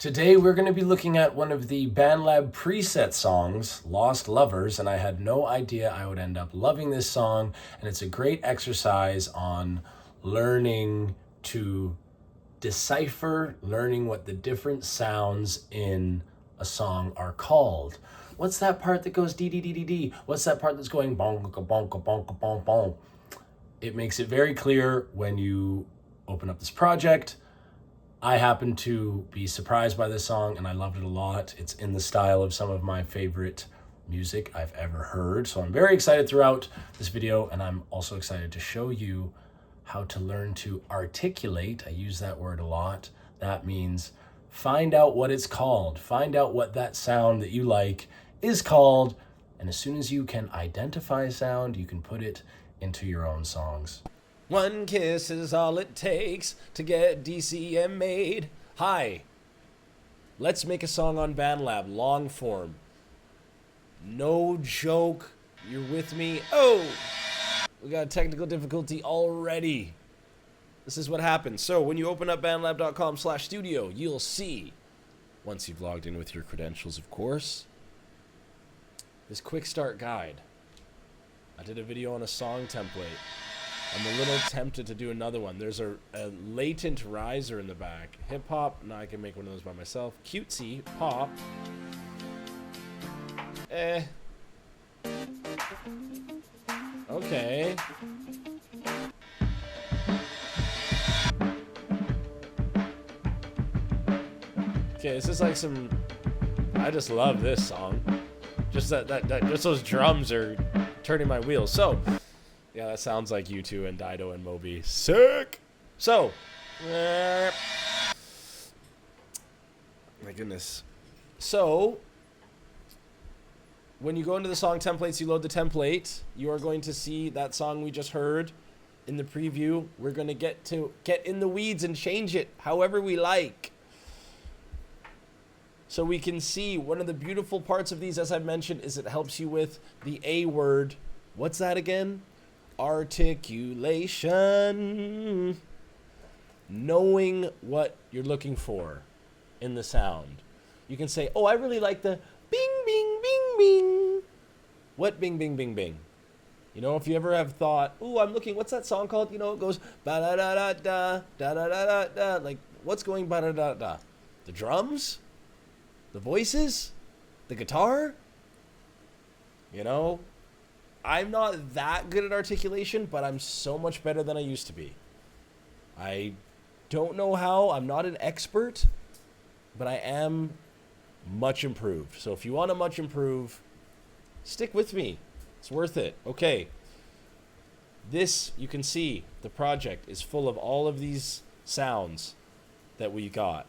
Today we're going to be looking at one of the Bandlab preset songs, Lost Lovers, and I had no idea I would end up loving this song, and it's a great exercise on learning to decipher, learning what the different sounds in a song are called. What's that part that goes dee dee dee dee dee? What's that part that's going bonka bonka bonka bonk bonk? It makes it very clear when you open up this project. I happen to be surprised by this song and I loved it a lot. It's in the style of some of my favorite music I've ever heard. So I'm very excited throughout this video, and I'm also excited to show you how to learn to articulate. I use that word a lot. That means find out what it's called. Find out what that sound that you like is called. And as soon as you can identify a sound, you can put it into your own songs. One kiss is all it takes to get DCM made. Hi. Let's make a song on Bandlab, long form. No joke. You're with me? Oh! We got a technical difficulty already. This is what happens. So when you open up bandlab.com/studio, you'll see, once you've logged in with your credentials, of course, this quick start guide. I did a video on a song template. I'm a little tempted to do another one. There's a latent riser in the back. Hip hop. Now I can make one of those by myself. Cutesy. Pop. Okay. Okay, this is like some... I just love this song. Just just those drums are turning my wheels. So... yeah, that sounds like you two and Dido and Moby. Sick! So, my goodness. So, when you go into the song templates, you load the template, you are going to see that song we just heard in the preview. We're going to get in the weeds and change it however we like. So we can see one of the beautiful parts of these, as I've mentioned, is it helps you with the A word. What's that again? Articulation. Knowing what you're looking for in the sound. You can say, oh, I really like the bing, bing, bing, bing. What bing, bing, bing, bing? You know, if you ever have thought, oh, I'm looking, what's that song called? You know, it goes ba-da-da-da-da, da-da-da-da-da. Like, what's going ba-da-da-da? The drums? The voices? The guitar? You know? I'm not that good at articulation, but I'm so much better than I used to be. I don't know how. I'm not an expert, but I am much improved. So if you want to much improve, stick with me. It's worth it. Okay. This, you can see, the project is full of all of these sounds that we got.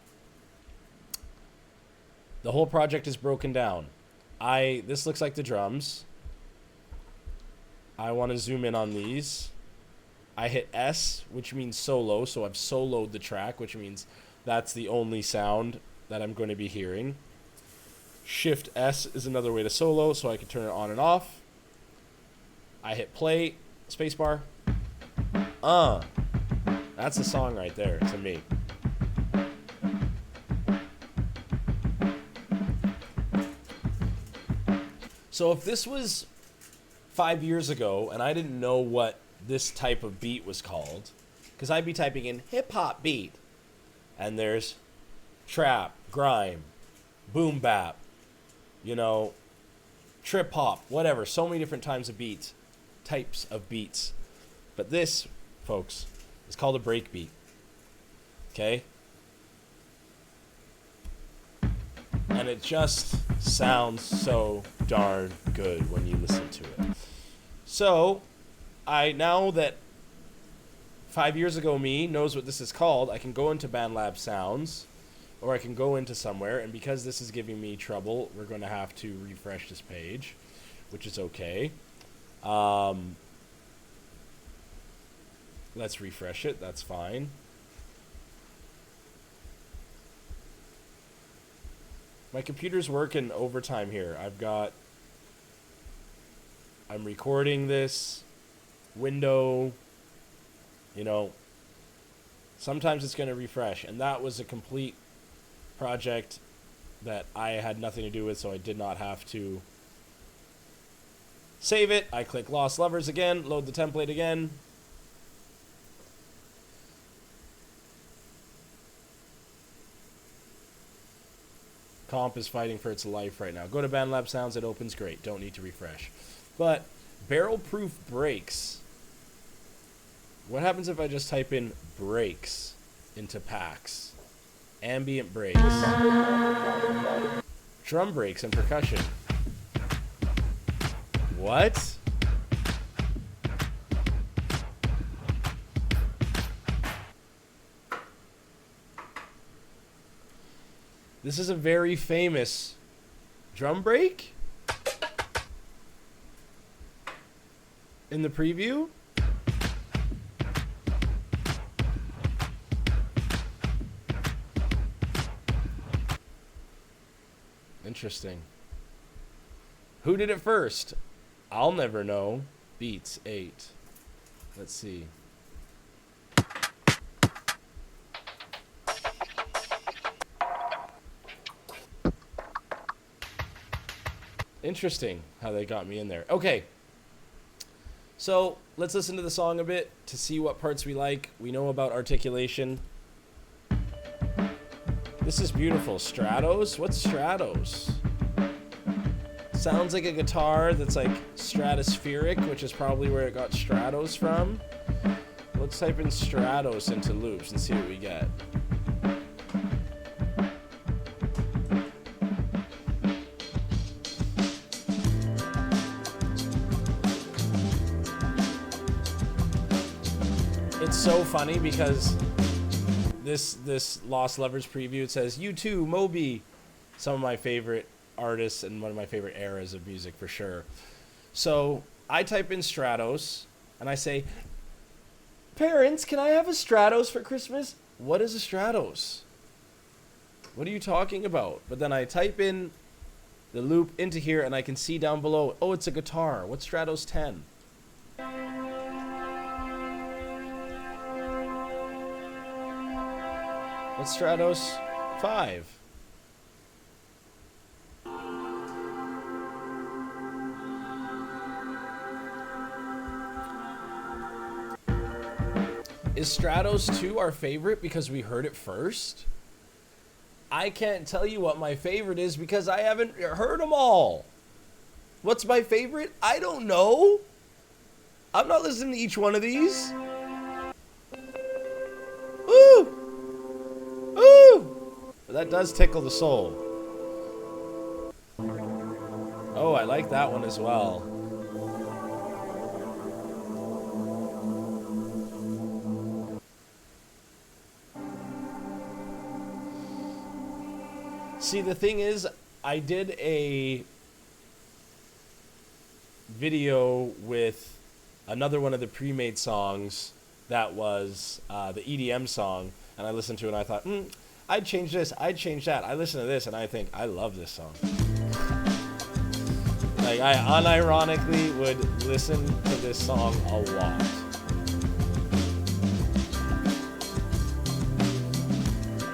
The whole project is broken down. This looks like the drums. I want to zoom in on these. I hit S, which means solo, so I've soloed the track, which means that's the only sound that I'm going to be hearing. Shift S is another way to solo, so I can turn it on and off. I hit play, spacebar. That's a song right there to me. So if this was 5 years ago, and I didn't know what this type of beat was called, because I'd be typing in hip-hop beat, and there's trap, grime, boom bap, you know, trip-hop, whatever, so many different types of beats. But this, folks, is called a break beat, okay? And it just sounds so darn good when you listen to it. So, now that 5 years ago me knows what this is called, I can go into Bandlab Sounds, or I can go into somewhere, and because this is giving me trouble, we're going to have to refresh this page, which is okay. Let's refresh it, that's fine. My computer's working overtime here. I'm recording this window, you know, sometimes it's going to refresh, and that was a complete project that I had nothing to do with, so I did not have to save it. I click Lost Lovers again, load the template again. Comp is fighting for its life right now. Go to Bandlab Sounds, it opens great. Don't need to refresh. But barrel-proof brakes. What happens if I just type in brakes into packs? Ambient brakes. Drum brakes and percussion. What? This is a very famous drum break in the preview. Interesting. Who did it first? I'll never know. Beats 8. Let's see. Interesting how they got me in there. Okay. So let's listen to the song a bit to see what parts we like. We know about articulation. This is beautiful. Stratos? What's Stratos? Sounds like a guitar that's like stratospheric, which is probably where it got Stratos from. Let's type in Stratos into loops and see what we get. It's so funny because this Lost Lovers preview, it says U2, Moby, some of my favorite artists and one of my favorite eras of music for sure. So I type in Stratos and I say, parents, can I have a Stratos for Christmas? What is a Stratos? What are you talking about? But then I type in the loop into here and I can see down below, oh, it's a guitar. What's Stratos 10? What's Stratos 5? Is Stratos 2 our favorite because we heard it first? I can't tell you what my favorite is because I haven't heard them all. What's my favorite? I don't know. I'm not listening to each one of these. Ooh! Ooh! That does tickle the soul. Oh, I like that one as well. See, the thing is, I did a video with another one of the pre-made songs that was the EDM song, and I listened to it and I thought, I'd change this, I'd change that. I listen to this and I think, I love this song. Like, I unironically would listen to this song a lot.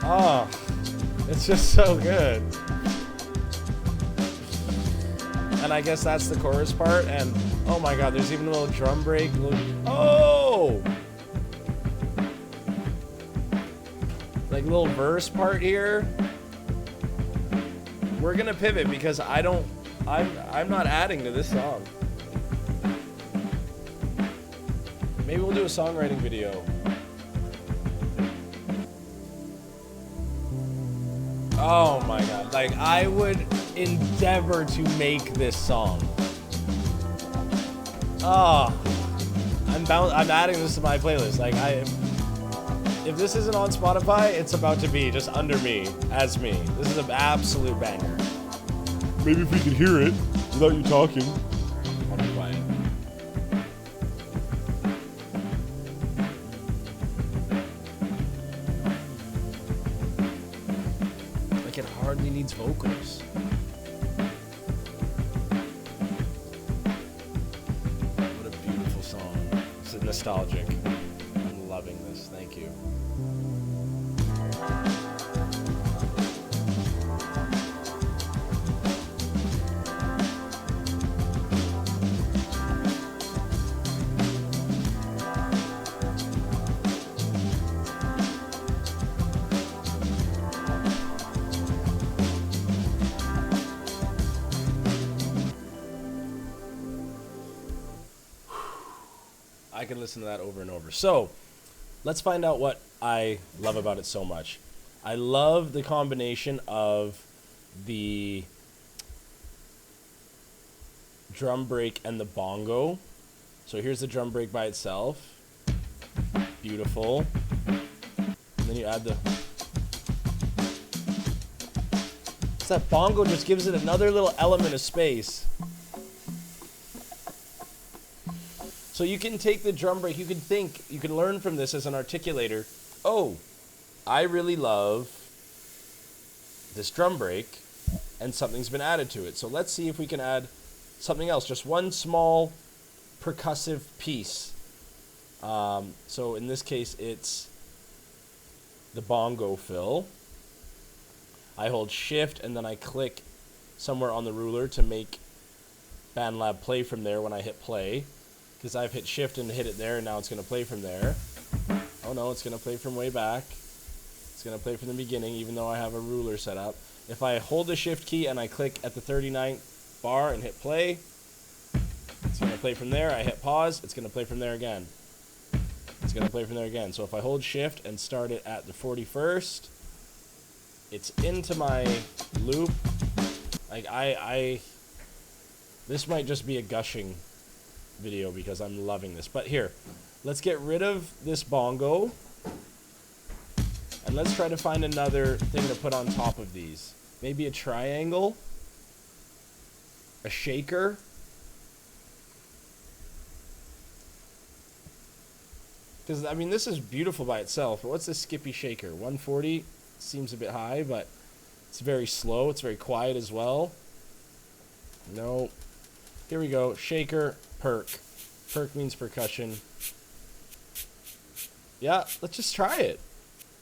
Oh, it's just so good. And I guess that's the chorus part, and oh my god, there's even a little drum break. Oh! Like little verse part here. We're gonna pivot because I'm not adding to this song. Maybe we'll do a songwriting video. Oh my god, like I would endeavor to make this song. Oh, I'm adding this to my playlist. Like if this isn't on Spotify, it's about to be just under me, as me. This is an absolute banger. Maybe if we could hear it without you talking. I'll be quiet. Like it hardly needs vocals. What a beautiful song. This is nostalgic. I'm loving this. Thank you. I can listen to that over and over. So let's find out what I love about it so much. I love the combination of the drum break and the bongo. So here's the drum break by itself. Beautiful. And then you add the... So that bongo just gives it another little element of space. So you can take the drum break, you can learn from this as an articulator. Oh, I really love this drum break, and something's been added to it. So let's see if we can add something else, just one small percussive piece. So in this case, it's the bongo fill. I hold shift and then I click somewhere on the ruler to make Bandlab play from there when I hit play. Because I've hit shift and hit it there, and now it's going to play from there. Oh no, it's going to play from way back. It's going to play from the beginning, even though I have a ruler set up. If I hold the shift key and I click at the 39th bar and hit play, it's going to play from there. I hit pause, it's going to play from there again. It's going to play from there again. So if I hold shift and start it at the 41st, it's into my loop. Like this might just be a gushing video because I'm loving this. But here, let's get rid of this bongo and let's try to find another thing to put on top of these. Maybe a triangle, a shaker. Because, I mean, this is beautiful by itself. But what's this Skippy shaker? 140 seems a bit high, but it's very slow. It's very quiet as well. No. Here we go. Shaker, perk. Perk means percussion. Yeah, let's just try it.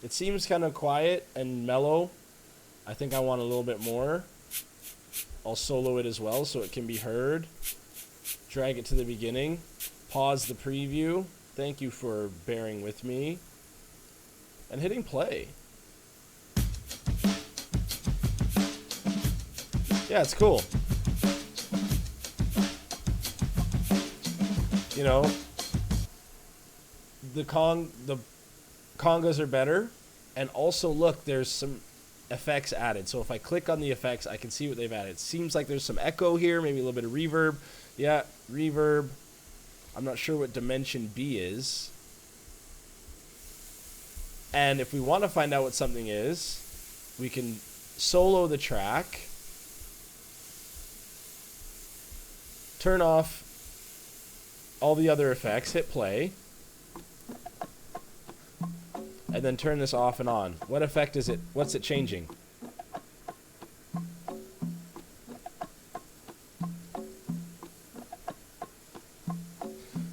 It seems kind of quiet and mellow. I think I want a little bit more. I'll solo it as well so it can be heard. Drag it to the beginning. Pause the preview. Thank you for bearing with me. And hitting play. Yeah, it's cool. You know, the congas are better. And also, look, there's some effects added. So if I click on the effects, I can see what they've added. It seems like there's some echo here, maybe a little bit of reverb. Yeah, reverb. I'm not sure what dimension B is. And if we want to find out what something is, we can solo the track, turn off all the other effects, hit play, and then turn this off and on. What effect is it? What's it changing?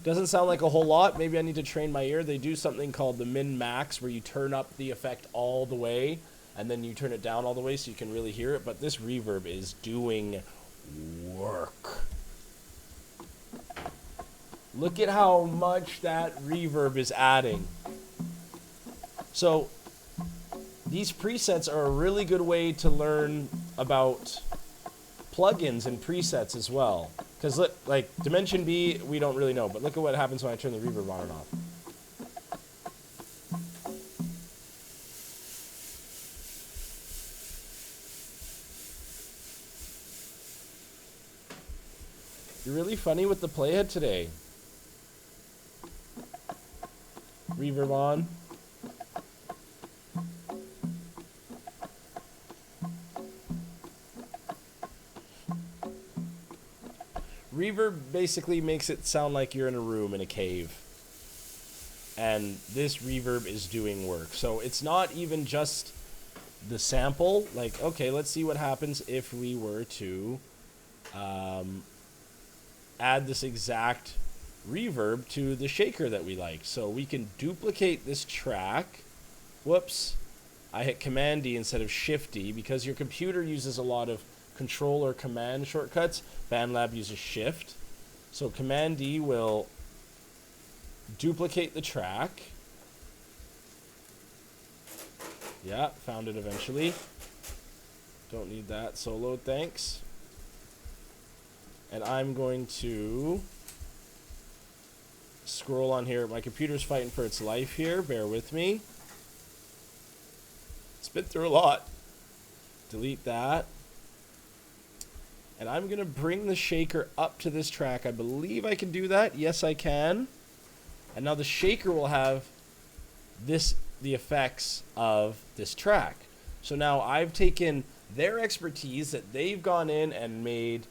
Doesn't sound like a whole lot. Maybe I need to train my ear. They do something called the min-max, where you turn up the effect all the way, and then you turn it down all the way so you can really hear it. But this reverb is doing work. Look at how much that reverb is adding. So these presets are a really good way to learn about plugins and presets as well. Because look, like Dimension B, we don't really know, but look at what happens when I turn the reverb on and off. You're really funny with the playhead today. Reverb on. Reverb basically makes it sound like you're in a room in a cave. And this reverb is doing work. So it's not even just the sample. Like, okay, let's see what happens if we were to add this exact reverb to the shaker that we like. So we can duplicate this track. Whoops. I hit Command D instead of Shift D because your computer uses a lot of Control or Command shortcuts. Bandlab uses Shift. So Command D will duplicate the track. Yeah, found it eventually. Don't need that solo, thanks. And I'm going to scroll on here. My computer's fighting for its life here. Bear with me. It's been through a lot. Delete that. And I'm going to bring the shaker up to this track. I believe I can do that. Yes, I can. And now the shaker will have the effects of this track. So now I've taken their expertise that they've gone in and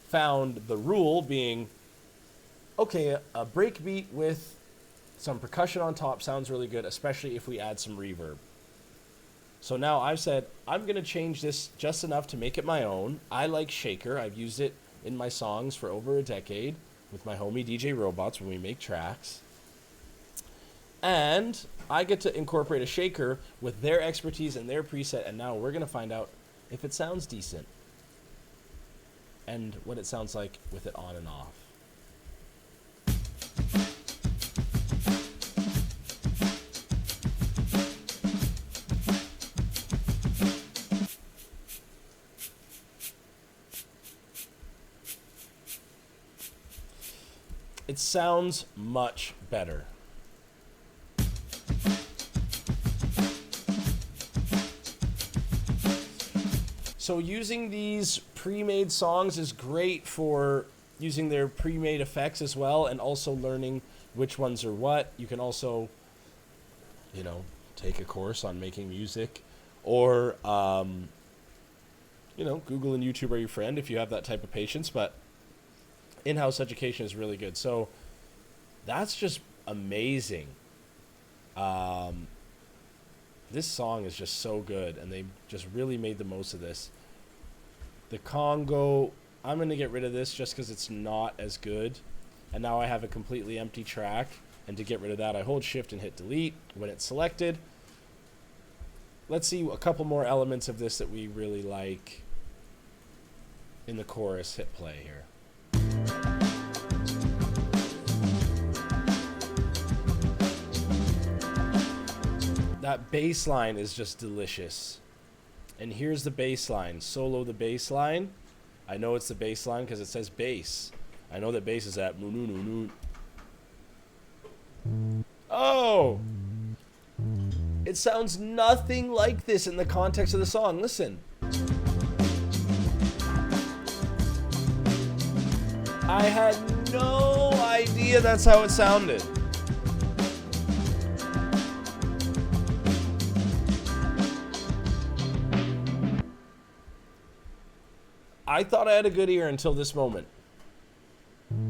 found the rule being, okay, a breakbeat with some percussion on top sounds really good, especially if we add some reverb. So now I've said, I'm going to change this just enough to make it my own. I like shaker. I've used it in my songs for over a decade with my homie DJ Robots when we make tracks. And I get to incorporate a shaker with their expertise and their preset, and now we're going to find out if it sounds decent and what it sounds like with it on and off. It sounds much better. So using these pre-made songs is great for using their pre-made effects as well, and also learning which ones are what. You can also, take a course on making music, or, Google and YouTube are your friend if you have that type of patience, but in-house education is really good. So that's just amazing. This song is just so good, and they just really made the most of this. The Congo, I'm going to get rid of this just because it's not as good. And now I have a completely empty track. And to get rid of that, I hold Shift and hit Delete when it's selected. Let's see a couple more elements of this that we really like in the chorus. Hit play here. That bass line is just delicious. And here's the bass line. Solo the bass line. I know it's the bass line because it says bass. I know that bass is at oh! It sounds nothing like this in the context of the song. Listen. I had no idea that's how it sounded. I thought I had a good ear until this moment.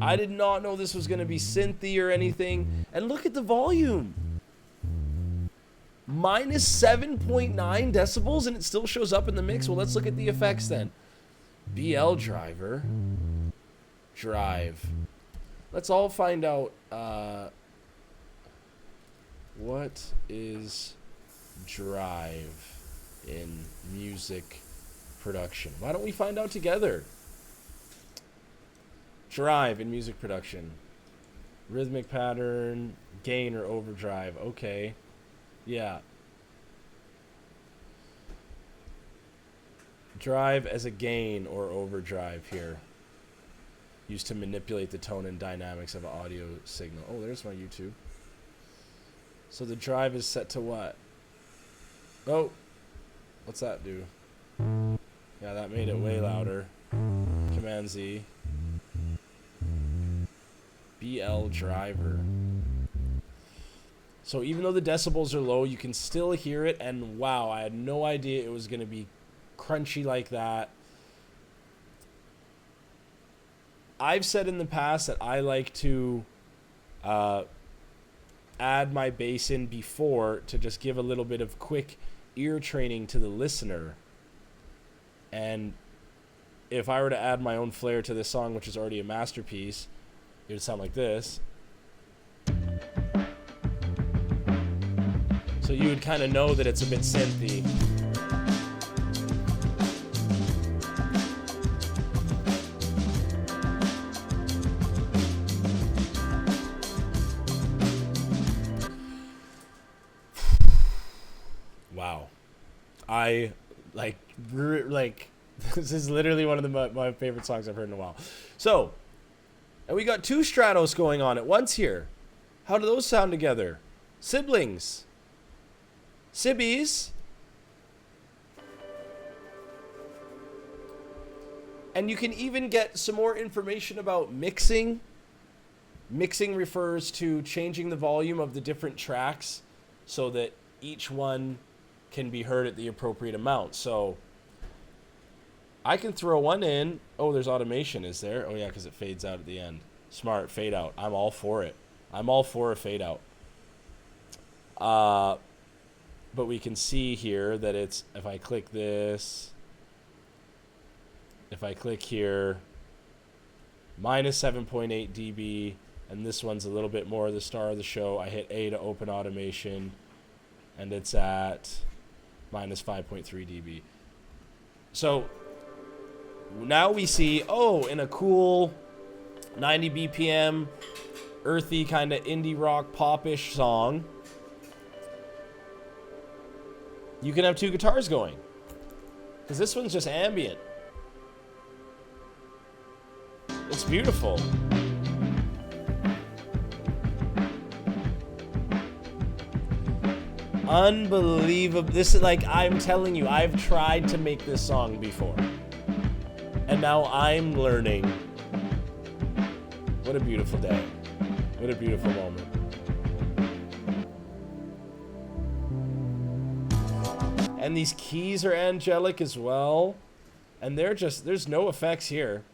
I did not know this was going to be synthy or anything. And look at the volume. Minus 7.9 decibels, and it still shows up in the mix. Well, let's look at the effects then. BL driver. Drive. Let's all find out what is drive in music production. Why don't we find out together? Drive in music production. Rhythmic pattern, gain or overdrive. Okay. Yeah. Drive as a gain or overdrive here. Used to manipulate the tone and dynamics of an audio signal. Oh, there's my YouTube. So the drive is set to what? Oh. What's that do? Yeah, that made it way louder. Command Z. BL driver. So even though the decibels are low, you can still hear it, and wow, I had no idea it was going to be crunchy like that. I've said in the past that I like to add my bass in before to just give a little bit of quick ear training to the listener. And if I were to add my own flair to this song, which is already a masterpiece, it would sound like this. So you would kind of know that it's a bit synthy. Wow. I like this is literally one of my favorite songs I've heard in a while. So And we got two Stratos going on at once here. How do those sound together? Siblings. Sibbies. And you can even get some more information about mixing. Mixing refers to changing the volume of the different tracks so that each one can be heard at the appropriate amount. So I can throw one in. Oh, there's automation, is there? Oh, yeah, because it fades out at the end. Smart, fade out. I'm all for it. I'm all for a fade out. But we can see here that it's, if I click this, if I click here, minus 7.8 dB, and this one's a little bit more the star of the show. I hit A to open automation, and it's at minus 5.3 dB. So now we see, oh, in a cool 90 BPM, earthy kind of indie rock pop-ish song, you can have two guitars going. Because this one's just ambient. It's beautiful. Unbelievable. This is like, I'm telling you, I've tried to make this song before. And now I'm learning. What a beautiful day. What a beautiful moment. And these keys are angelic as well. And they're just, there's no effects here.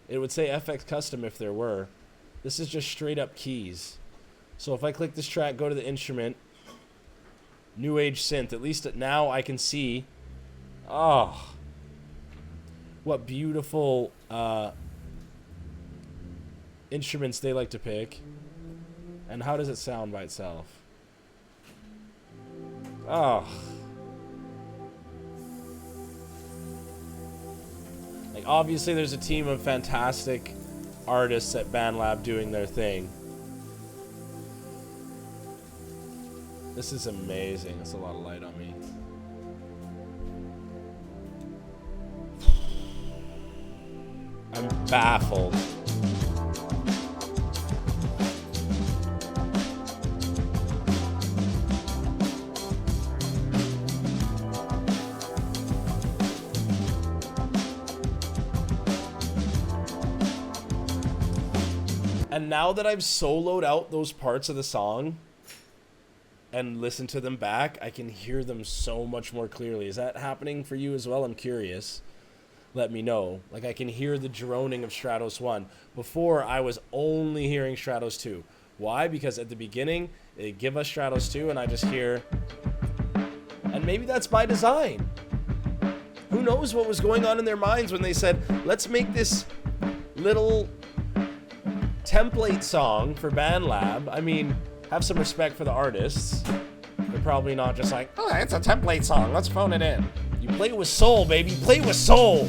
It would say FX Custom if there were. This is just straight up keys. So if I click this track, go to the instrument, New Age synth, at least now I can see, oh, what beautiful instruments they like to pick. And how does it sound by itself? Oh. Like, obviously there's a team of fantastic artists at Bandlab doing their thing. This is amazing. That's a lot of light on me. I'm baffled. And now that I've soloed out those parts of the song and listened to them back, I can hear them so much more clearly. Is that happening for you as well? I'm curious. Let me know. Like, I can hear the droning of Stratos 1. Before, I was only hearing Stratos 2. Why? Because at the beginning, they give us Stratos 2, and I just hear... And maybe that's by design. Who knows what was going on in their minds when they said, let's make this little template song for Bandlab. I mean, have some respect for the artists. They're probably not just like, oh, it's a template song, let's phone it in. You play with soul, baby. Play with soul.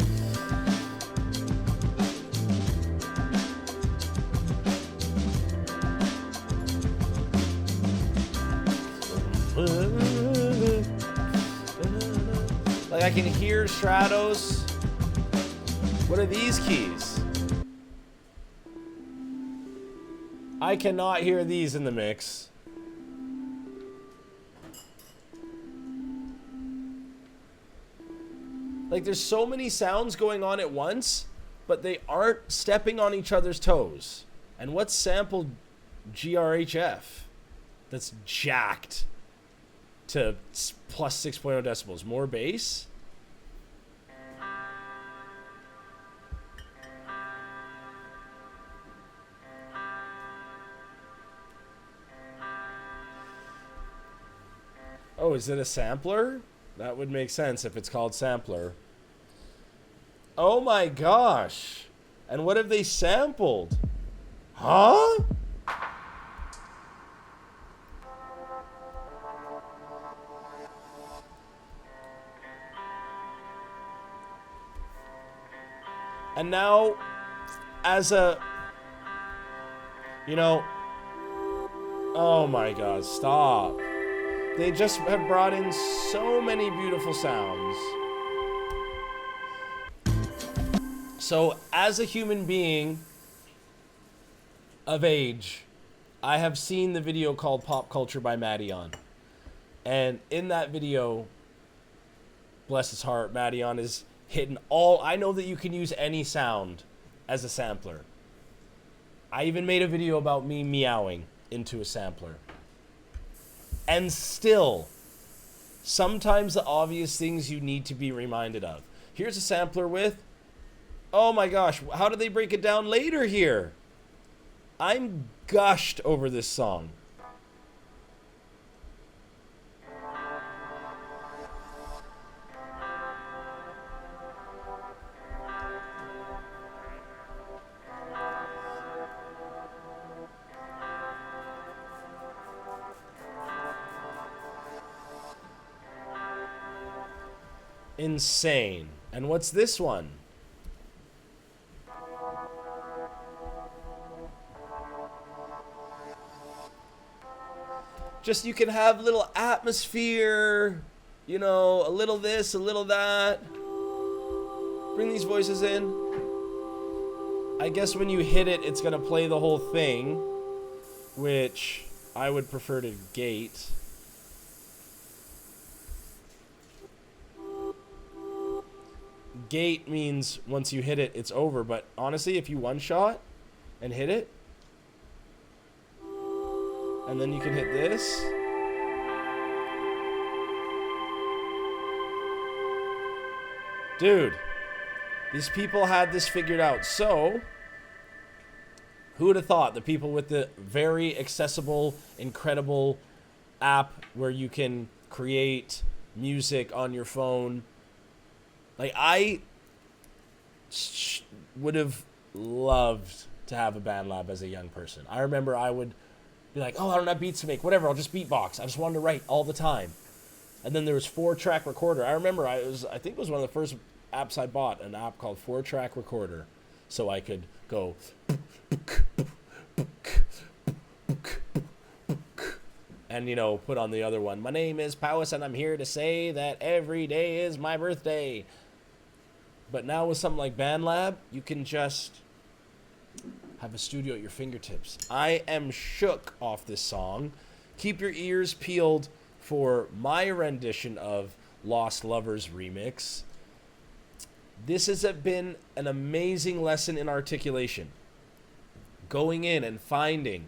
Like, I can hear Stratos. What are these keys? I cannot hear these in the mix. Like, there's so many sounds going on at once, but they aren't stepping on each other's toes. And what's sampled GRHF that's jacked to plus 6.0 decibels? More bass? Oh, is it a sampler? That would make sense if it's called sampler. Oh my gosh. And what have they sampled? Huh? And now, as a, you know, oh my God, stop. They just have brought in so many beautiful sounds. So, as a human being, of age, I have seen the video called Pop Culture by Maddion. And in that video, bless his heart, Maddion is hitting all... I know that you can use any sound as a sampler. I even made a video about me meowing into a sampler. And still, sometimes the obvious things you need to be reminded of. Here's a sampler with... Oh my gosh, how did they break it down later here? I'm gushed over this song. Insane. And what's this one? Just you can have little atmosphere, you know, a little this, a little that. Bring these voices in. I guess when you hit it, it's going to play the whole thing, which I would prefer to gate. Gate means once you hit it, it's over. But honestly, if you one shot and hit it, and then you can hit this. Dude, these people had this figured out. So, who would have thought the people with the very accessible, incredible app where you can create music on your phone. Like, I would have loved to have a Bandlab as a young person. I remember I would be like, oh, I don't have beats to make. Whatever, I'll just beatbox. I just wanted to write all the time. And then there was 4-track recorder. I remember I think it was one of the first apps I bought, an app called 4-track recorder. So I could go... and, you know, put on the other one. My name is Powis, and I'm here to say that every day is my birthday. But now with something like Bandlab, you can just have a studio at your fingertips. I am shook off this song. Keep your ears peeled for my rendition of Lost Lovers remix. This has been an amazing lesson in articulation. Going in and finding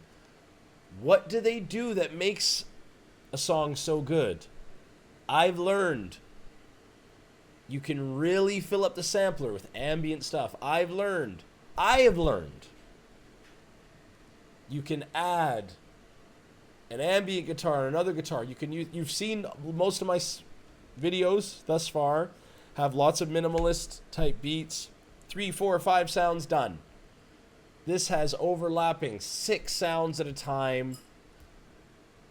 what do they do that makes a song so good. I've learned you can really fill up the sampler with ambient stuff. I have learned you can add an ambient guitar and another guitar. You can use, you've seen most of my videos thus far have lots of minimalist type beats, 3, 4, 5 sounds done. This has overlapping 6 sounds at a time.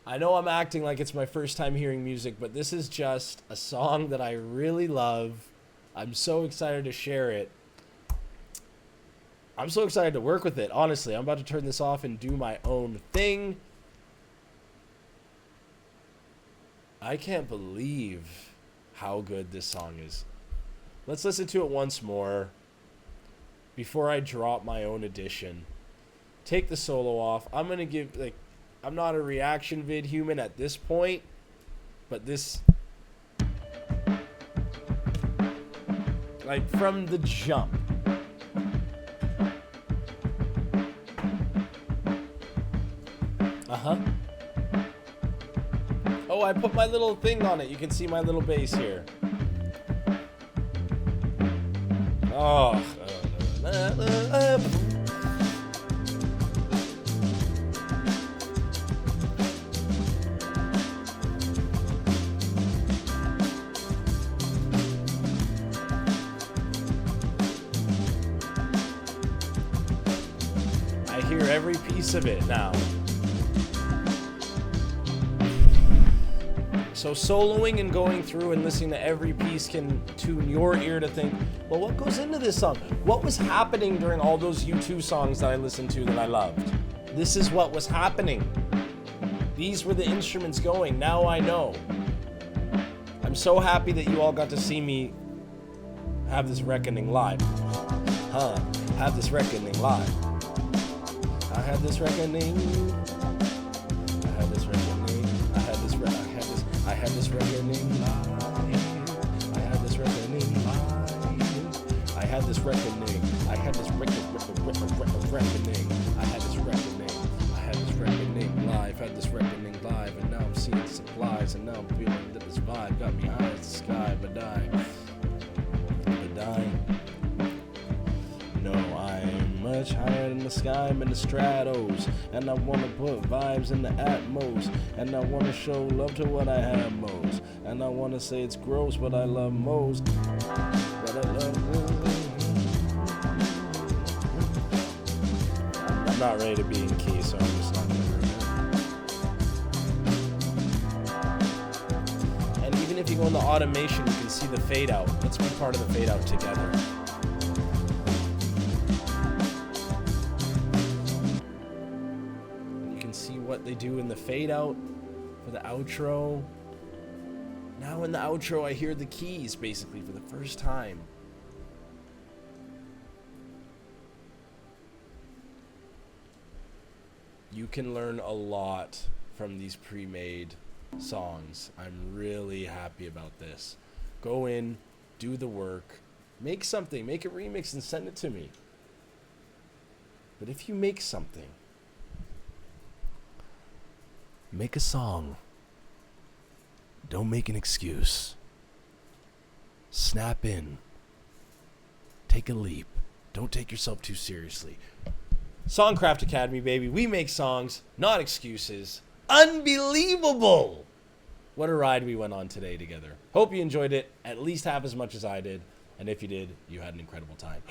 I know I'm acting like it's my first time hearing music, but this is just a song that I really love. I'm so excited to share it. I'm so excited to work with it, honestly. I'm about to turn this off and do my own thing. I can't believe how good this song is. Let's listen to it once more before I drop my own edition. Take the solo off. I'm going to give, like, I'm not a reaction vid human at this point, but this, like, from the jump. Oh, I put my little thing on it. You can see my little bass here. Oh. I hear every piece of it now. So soloing and going through and listening to every piece can tune your ear to think, well, what goes into this song? What was happening during all those U2 songs that I listened to that I loved? This is what was happening. These were the instruments going. Now I know. I'm so happy that you all got to see me have this reckoning live. Have this reckoning live. I had this reckoning. I had this reckoning. I had this reckoning. I had this reckoning. I had this reckoning. I had this reckoning. I had this reckoning. I had this reckoning. I had this reckoning live. Had this reckoning live, and now I'm seeing supplies, and now I'm feeling that this vibe got me high as the sky, but no, I'm much higher than the sky. I'm in the stratos, and I wanna put vibes in the atmos, and I wanna show love to what I have most, and I wanna say it's gross, but I love most. But I love. I'm not ready to be in key, so I'm just not gonna bring it. And even if you go into automation, you can see the fade out. Let's be part of the fade out together. You can see what they do in the fade out for the outro. Now in the outro, I hear the keys basically for the first time. You can learn a lot from these pre-made songs. I'm really happy about this. Go in, do the work, make something, make a remix and send it to me. But if you make something, make a song. Don't make an excuse. Snap in. Take a leap. Don't take yourself too seriously. Songcraft Academy, baby. We make songs, not excuses. Unbelievable! What a ride we went on today together. Hope you enjoyed it at least half as much as I did. And if you did, you had an incredible time.